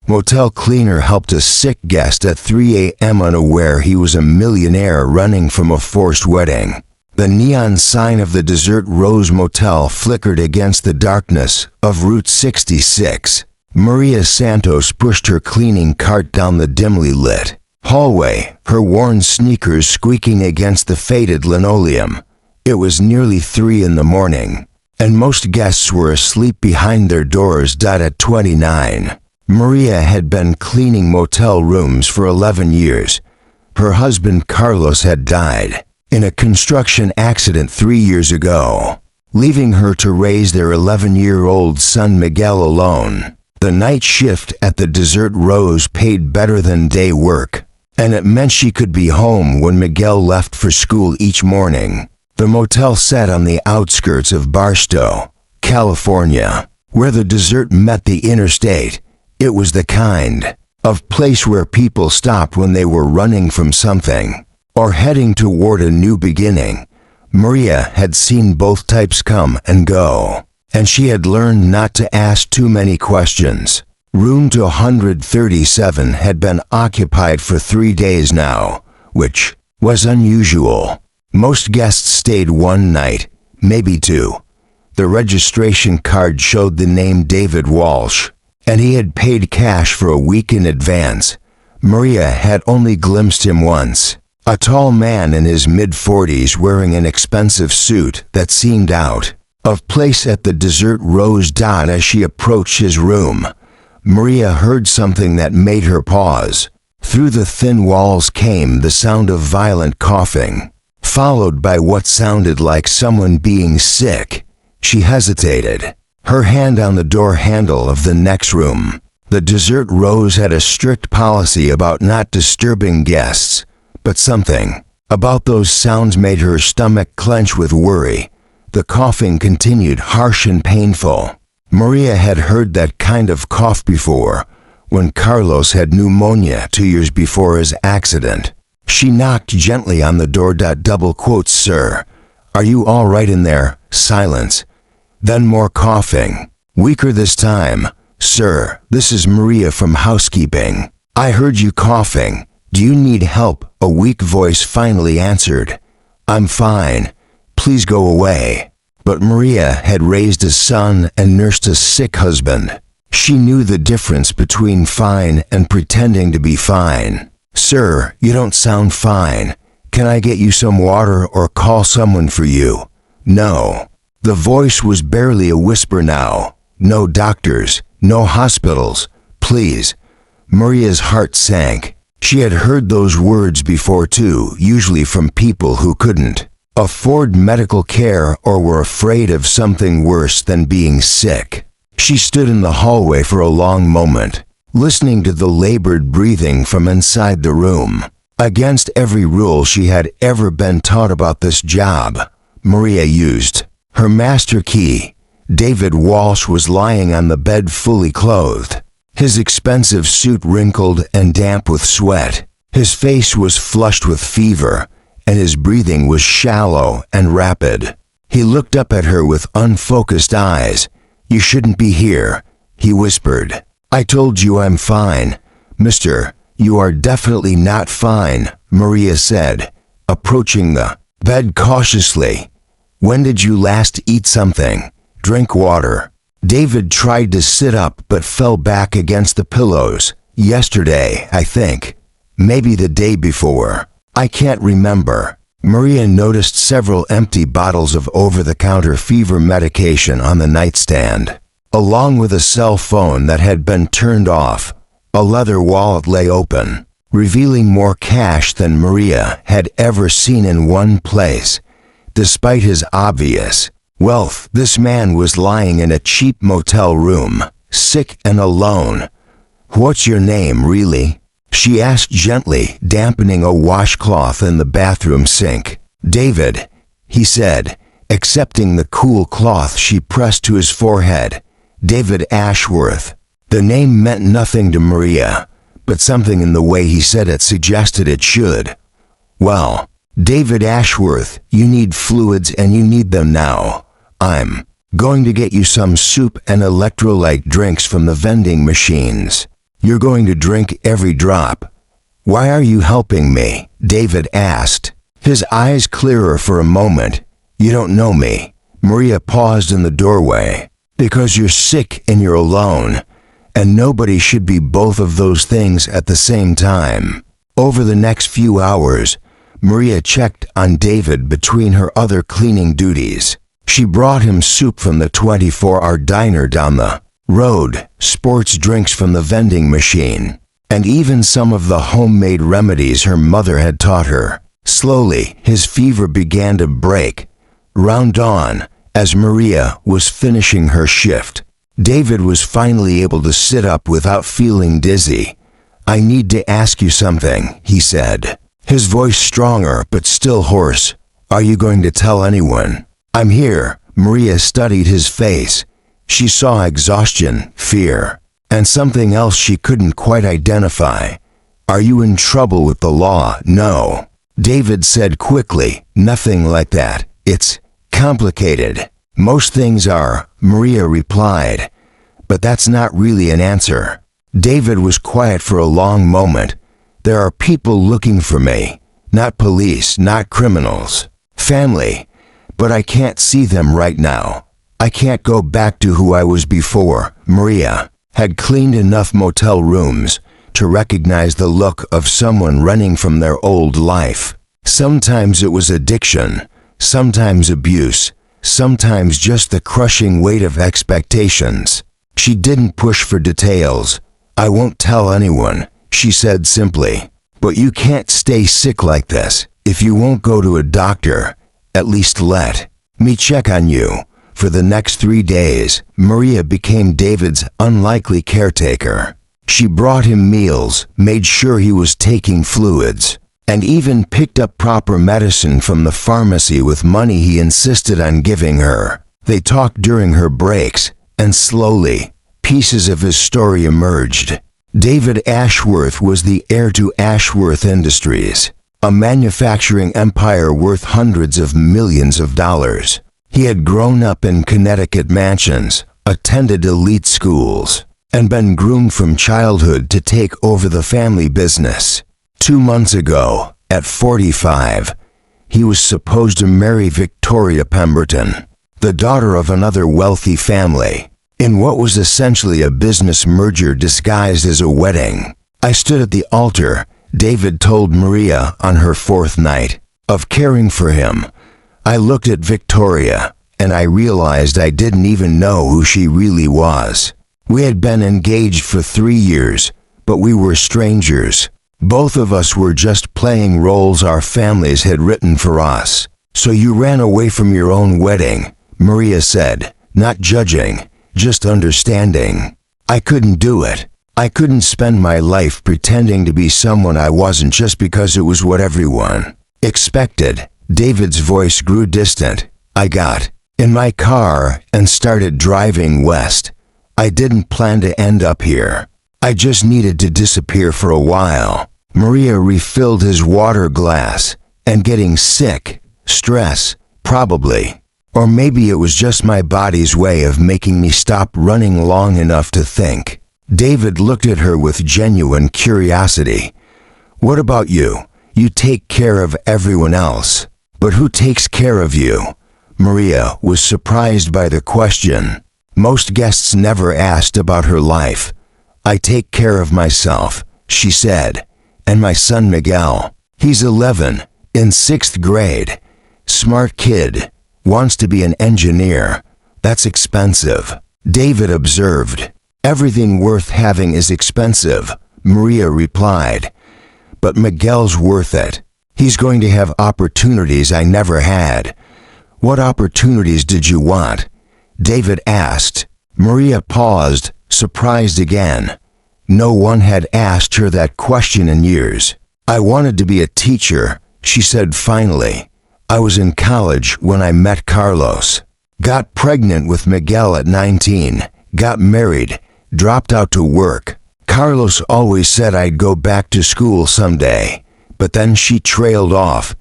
Motel cleaner helped a sick guest at 3 a.m. unaware he was a millionaire running from a forced wedding. The neon sign of the Desert Rose Motel flickered against the darkness of Route 66. Maria Santos pushed her cleaning cart down the dimly lit hallway, her worn sneakers squeaking against the faded linoleum. It was nearly 3 in the morning, and most guests were asleep behind their doors. At 29, Maria had been cleaning motel rooms for 11 years. Her husband Carlos had died in a construction accident 3 years ago, leaving her to raise their 11-year-old son Miguel alone. The night shift at the Desert Rose paid better than day work, and it meant she could be home when Miguel left for school each morning. The motel sat on the outskirts of Barstow, California, where the desert met the interstate. It was the kind of place where people stopped when they were running from something or heading toward a new beginning. Maria had seen both types come and go, and she had learned not to ask too many questions. Room 237 had been occupied for 3 days now, which was unusual. Most guests stayed one night, maybe 2. The registration card showed the name David Walsh, and he had paid cash for a week in advance. Maria had only glimpsed him once, a tall man in his mid-40s wearing an expensive suit that seemed out of place at the Desert Rose. As she approached his room, Maria heard something that made her pause. Through the thin walls came the sound of violent coughing, followed by what sounded like someone being sick. She hesitated, her hand on the door handle of the next room. The Desert Rose had a strict policy about not disturbing guests, but something about those sounds made her stomach clench with worry. The coughing continued, harsh and painful. Maria had heard that kind of cough before, when Carlos had pneumonia 2 years before his accident. She knocked gently on the door. "Sir, are you all right in there?" Silence. Then more coughing, weaker this time. "Sir, this is Maria from housekeeping. I heard you coughing. Do you need help?" A weak voice finally answered. "I'm fine. Please go away." But Maria had raised a son and nursed a sick husband. She knew the difference between fine and pretending to be fine. "Sir, you don't sound fine. Can I get you some water or call someone for you?" "No." The voice was barely a whisper now. "No doctors, no hospitals, please." Maria's heart sank. She had heard those words before too, usually from people who couldn't afford medical care or were afraid of something worse than being sick. She stood in the hallway for a long moment, listening to the labored breathing from inside the room. Against every rule she had ever been taught about this job, Maria used her master key. David Walsh was lying on the bed fully clothed, his expensive suit wrinkled and damp with sweat. His face was flushed with fever, and his breathing was shallow and rapid. He looked up at her with unfocused eyes. "You shouldn't be here," he whispered. "I told you I'm fine." "Mister, you are definitely not fine," Maria said, approaching the bed cautiously. "When did you last eat something? Drink water." David tried to sit up but fell back against the pillows. "Yesterday, I think. Maybe the day before. I can't remember." Maria noticed several empty bottles of over-the-counter fever medication on the nightstand, along with a cell phone that had been turned off. A leather wallet lay open, revealing more cash than Maria had ever seen in one place. Despite his obvious wealth, this man was lying in a cheap motel room, sick and alone. "What's your name, really?" she asked gently, dampening a washcloth in the bathroom sink. "David," he said, accepting the cool cloth she pressed to his forehead. "David Ashworth." The name meant nothing to Maria, but something in the way he said it suggested it should. "Well, David Ashworth, you need fluids and you need them now. I'm going to get you some soup and electrolyte drinks from the vending machines." You're going to drink every drop. Why are you helping me? David asked, his eyes clearer for a moment. You don't know me. Maria paused in the doorway. Because you're sick and you're alone. And nobody should be both of those things at the same time. Over the next few hours, Maria checked on David between her other cleaning duties. She brought him soup from the 24-hour diner down the road, sports drinks from the vending machine, and even some of the homemade remedies her mother had taught her. Slowly, his fever began to break. Round dawn, as Maria was finishing her shift, David was finally able to sit up without feeling dizzy. I need to ask you something, he said, his voice stronger but still hoarse. Are you going to tell anyone? I'm here. Maria studied his face. She saw exhaustion, fear, and something else she couldn't quite identify. Are you in trouble with the law? No. David said quickly, nothing like that. It's complicated. Most things are, Maria replied. But that's not really an answer. David was quiet for a long moment. There are people looking for me. Not police, not criminals. Family. But I can't see them right now. I can't go back to who I was before. Maria had cleaned enough motel rooms to recognize the look of someone running from their old life. Sometimes it was addiction, sometimes abuse, sometimes just the crushing weight of expectations. She didn't push for details. I won't tell anyone, she said simply. But you can't stay sick like this. If you won't go to a doctor, at least let me check on you. For the next 3 days, Maria became David's unlikely caretaker. She brought him meals, made sure he was taking fluids, and even picked up proper medicine from the pharmacy with money he insisted on giving her. They talked during her breaks, and slowly, pieces of his story emerged. David Ashworth was the heir to Ashworth Industries, a manufacturing empire worth hundreds of millions of dollars. He had grown up in Connecticut mansions, attended elite schools, and been groomed from childhood to take over the family business. 2 months ago, at 45, he was supposed to marry Victoria Pemberton, the daughter of another wealthy family, in what was essentially a business merger disguised as a wedding. I stood at the altar, David told Maria on her 4th night of caring for him. I looked at Victoria, and I realized I didn't even know who she really was. We had been engaged for 3 years, but we were strangers. Both of us were just playing roles our families had written for us. So you ran away from your own wedding, Maria said, not judging, just understanding. I couldn't do it. I couldn't spend my life pretending to be someone I wasn't just because it was what everyone expected. David's voice grew distant. I got in my car and started driving west. I didn't plan to end up here. I just needed to disappear for a while. Maria refilled his water glass. And getting sick, stress, probably. Or maybe it was just my body's way of making me stop running long enough to think. David looked at her with genuine curiosity. What about you? You take care of everyone else. But who takes care of you? Maria was surprised by the question. Most guests never asked about her life. I take care of myself, she said. And my son Miguel. He's 11, in 6th grade. Smart kid. Wants to be an engineer. That's expensive. David observed. Everything worth having is expensive, Maria replied. But Miguel's worth it. He's going to have opportunities I never had. What opportunities did you want? David asked. Maria paused, surprised again. No one had asked her that question in years. I wanted to be a teacher, she said finally. I was in college when I met Carlos. Got pregnant with Miguel at 19, got married, dropped out to work. Carlos always said I'd go back to school someday, but then she trailed off.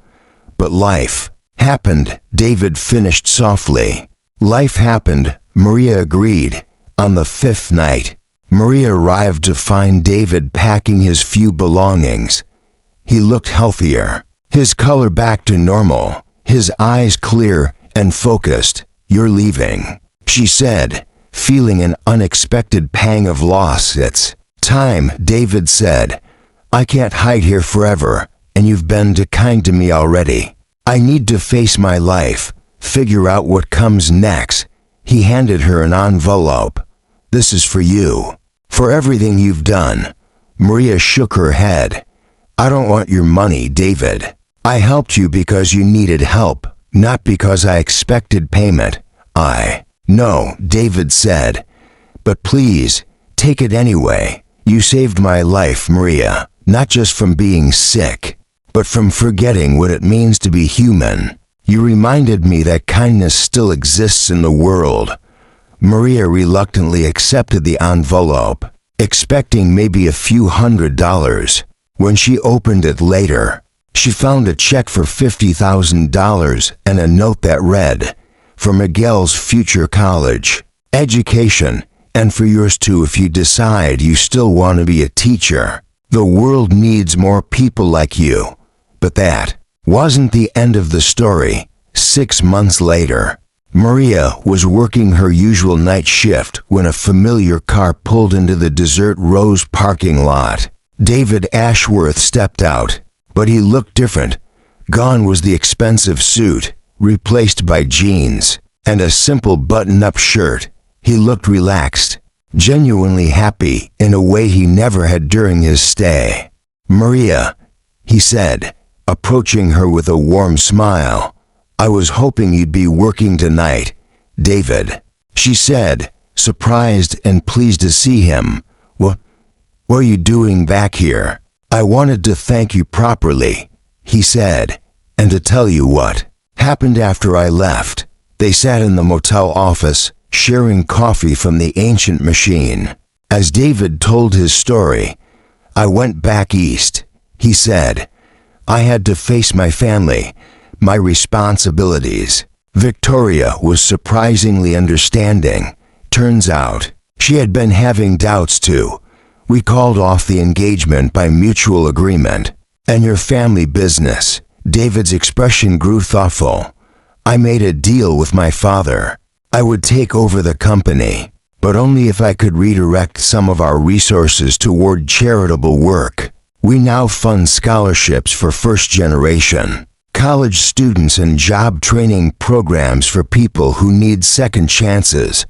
But life happened, David finished softly. Life happened, Maria agreed. On the 5th night, Maria arrived to find David packing his few belongings. He looked healthier, his color back to normal, his eyes clear and focused. "You're leaving," she said, feeling an unexpected pang of loss. "It's time," David said. "I can't hide here forever, and you've been too kind to me already. I need to face my life, figure out what comes next." He handed her an envelope. "This is for you, for everything you've done." Maria shook her head. "I don't want your money, David. I helped you because you needed help, not because I expected payment." "I know," David said. "But please, take it anyway. You saved my life, Maria, not just from being sick, but from forgetting what it means to be human. You reminded me that kindness still exists in the world." Maria reluctantly accepted the envelope, expecting maybe a few $100s. When she opened it later, she found a check for $50,000 and a note that read, "For Miguel's future college, education, and for yours too if you decide you still want to be a teacher. The world needs more people like you." But that wasn't the end of the story. 6 months later, Maria was working her usual night shift when a familiar car pulled into the Desert Rose parking lot. David Ashworth stepped out, but he looked different. Gone was the expensive suit, replaced by jeans and a simple button-up shirt. He looked relaxed, genuinely happy in a way he never had during his stay. "Maria," he said, approaching her with a warm smile, "I was hoping you'd be working tonight." "David," she said, surprised and pleased to see him. What are you doing back here?" "I wanted to thank you properly," he said, "and to tell you what happened after I left." They sat in the motel office, sharing coffee from the ancient machine. As David told his story, "I went back east," he said. "I had to face my family, my responsibilities." Victoria was surprisingly understanding. Turns out, she had been having doubts too. "We called off the engagement by mutual agreement." "And your family business?" David's expression grew thoughtful. "I made a deal with my father. I would take over the company, but only if I could redirect some of our resources toward charitable work. We now fund scholarships for first-generation college students and job training programs for people who need second chances."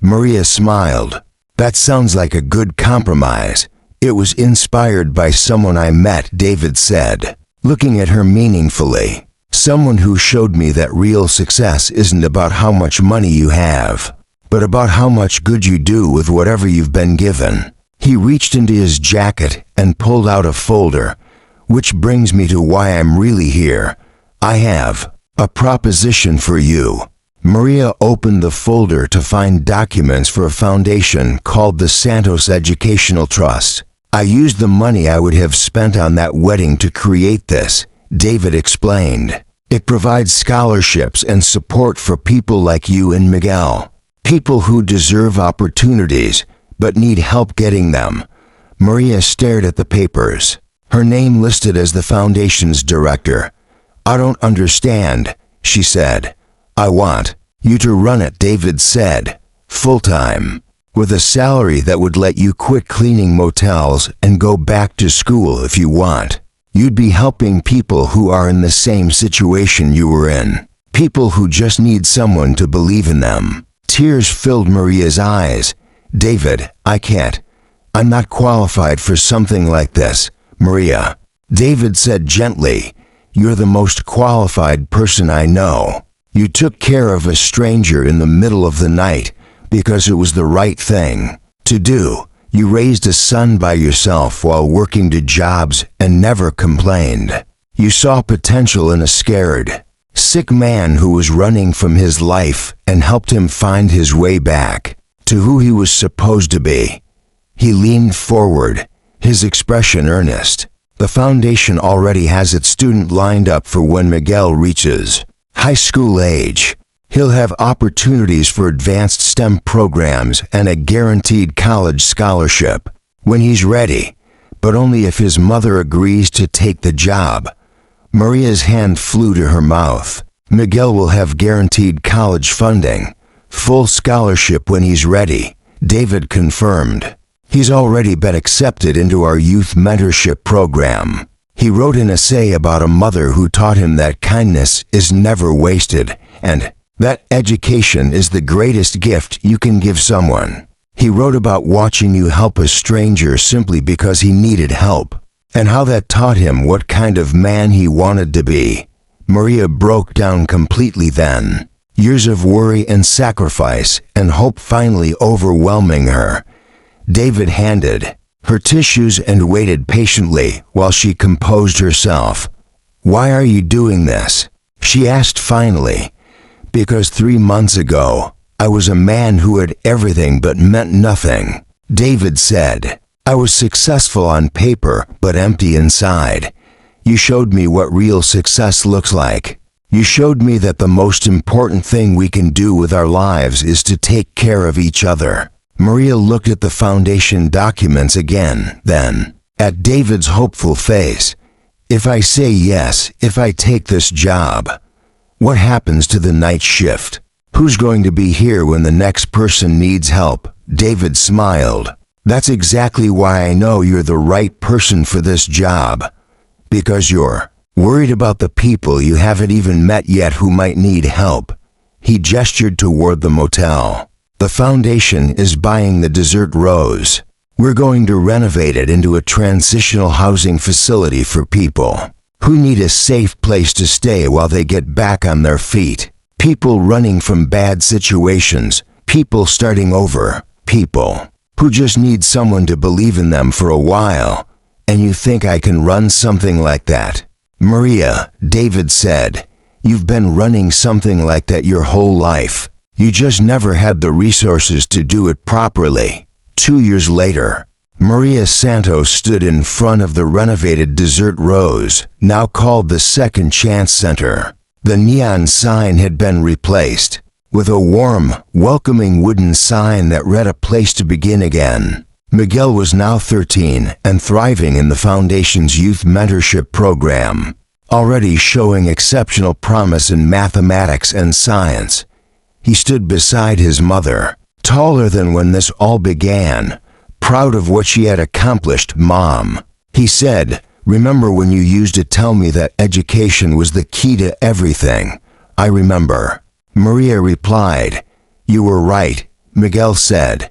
Maria smiled. "That sounds like a good compromise. It was inspired by someone I met," David said, looking at her meaningfully. "Someone who showed me that real success isn't about how much money you have, but about how much good you do with whatever you've been given." He reached into his jacket and pulled out a folder. "Which brings me to why I'm really here. I have a proposition for you." Maria opened the folder to find documents for a foundation called the Santos Educational Trust. "I used the money I would have spent on that wedding to create this," David explained. "It provides scholarships and support for people like you and Miguel, people who deserve opportunities but need help getting them." Maria stared at the papers, her name listed as the foundation's director. "I don't understand," she said. "I want you to run it," David said, "full-time, with a salary that would let you quit cleaning motels and go back to school if you want. You'd be helping people who are in the same situation you were in, people who just need someone to believe in them." Tears filled Maria's eyes. "David, I can't. I'm not qualified for something like this, Maria." David said gently, "You're the most qualified person I know. You took care of a stranger in the middle of the night because it was the right thing to do. You raised a son by yourself while working 2 jobs and never complained. You saw potential in a scared, sick man who was running from his life and helped him find his way back to who he was supposed to be." He leaned forward, his expression earnest. "The foundation already has its student lined up for when Miguel reaches high school age. He'll have opportunities for advanced STEM programs and a guaranteed college scholarship when he's ready, but only if his mother agrees to take the job. Maria's hand flew to her mouth. Miguel will have guaranteed college funding, full scholarship when he's ready, David confirmed. He's already been accepted into our youth mentorship program. He wrote an essay about a mother who taught him that kindness is never wasted and that education is the greatest gift you can give someone. He wrote about watching you help a stranger simply because he needed help, and how that taught him what kind of man he wanted to be. Maria broke down completely then. Years of worry and sacrifice and hope finally overwhelming her. David handed her tissues and waited patiently while she composed herself. "Why are you doing this?" she asked finally. "Because 3 months ago, I was a man who had everything but meant nothing," David said. "I was successful on paper but empty inside. You showed me what real success looks like. You showed me that the most important thing we can do with our lives is to take care of each other." Maria looked at the foundation documents again, then at David's hopeful face. "If I say yes, if I take this job, what happens to the night shift? Who's going to be here when the next person needs help?" David smiled. "That's exactly why I know you're the right person for this job. Because you're worried about the people you haven't even met yet who might need help." He gestured toward the motel. "The foundation is buying the Desert Rose. We're going to renovate it into a transitional housing facility for people who need a safe place to stay while they get back on their feet. People running from bad situations, people starting over, people who just need someone to believe in them for a while. And you think I can run something like that?" "Maria," David said, "you've been running something like that your whole life. You just never had the resources to do it properly." 2 years later, Maria Santos stood in front of the renovated Desert Rose, now called the Second Chance Center. The neon sign had been replaced with a warm, welcoming wooden sign that read "A place to begin again." Miguel was now 13 and thriving in the Foundation's youth mentorship program, already showing exceptional promise in mathematics and science. He stood beside his mother, taller than when this all began, proud of what she had accomplished. "Mom," he said, "remember when you used to tell me that education was the key to everything?" "I remember," Maria replied. "You were right," Miguel said.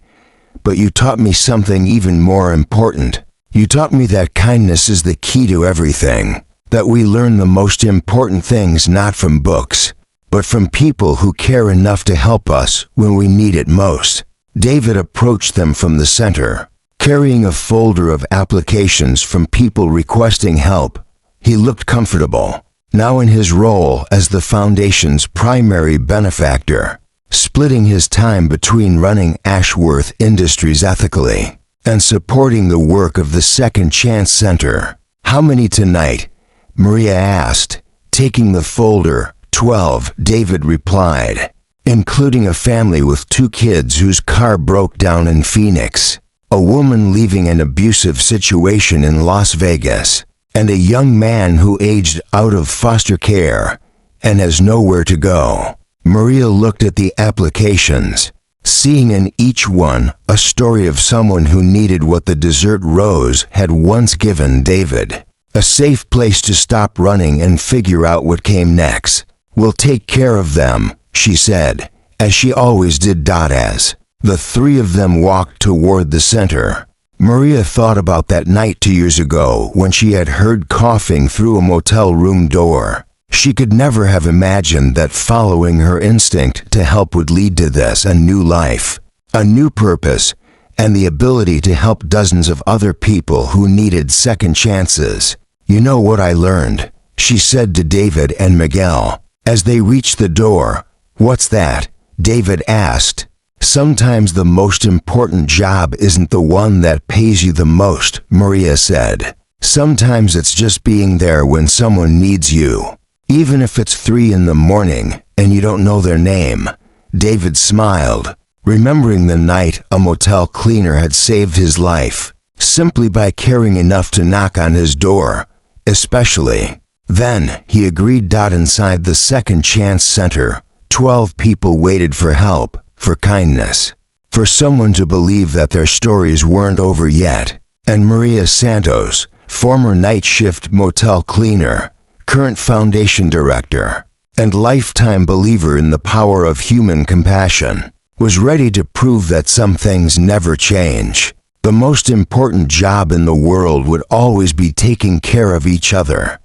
"But you taught me something even more important. You taught me that kindness is the key to everything, that we learn the most important things not from books, but from people who care enough to help us when we need it most." David approached them from the center, carrying a folder of applications from people requesting help. He looked comfortable, now in his role as the Foundation's primary benefactor, splitting his time between running Ashworth Industries ethically and supporting the work of the Second Chance Center. "How many tonight?" Maria asked, taking the folder. 12, David replied, including a family with 2 kids whose car broke down in Phoenix, a woman leaving an abusive situation in Las Vegas, and a young man who aged out of foster care and has nowhere to go. Maria looked at the applications, seeing in each one a story of someone who needed what the Desert Rose had once given David: a safe place to stop running and figure out what came next. "We'll take care of them," she said, as she always did. As the 3 of them walked toward the center, Maria thought about that night 2 years ago when she had heard coughing through a motel room door. She could never have imagined that following her instinct to help would lead to this: a new life, a new purpose, and the ability to help dozens of other people who needed second chances. "You know what I learned?" she said to David and Miguel as they reached the door. "What's that?" David asked. "Sometimes the most important job isn't the one that pays you the most," Maria said. "Sometimes it's just being there when someone needs you, even if it's 3 in the morning and you don't know their name." David smiled, remembering the night a motel cleaner had saved his life, simply by caring enough to knock on his door, especially. Then, he agreed. Inside the Second Chance Center, 12 people waited for help, for kindness, for someone to believe that their stories weren't over yet. And Maria Santos, former night shift motel cleaner, current foundation director, and lifetime believer in the power of human compassion, was ready to prove that some things never change. The most important job in the world would always be taking care of each other.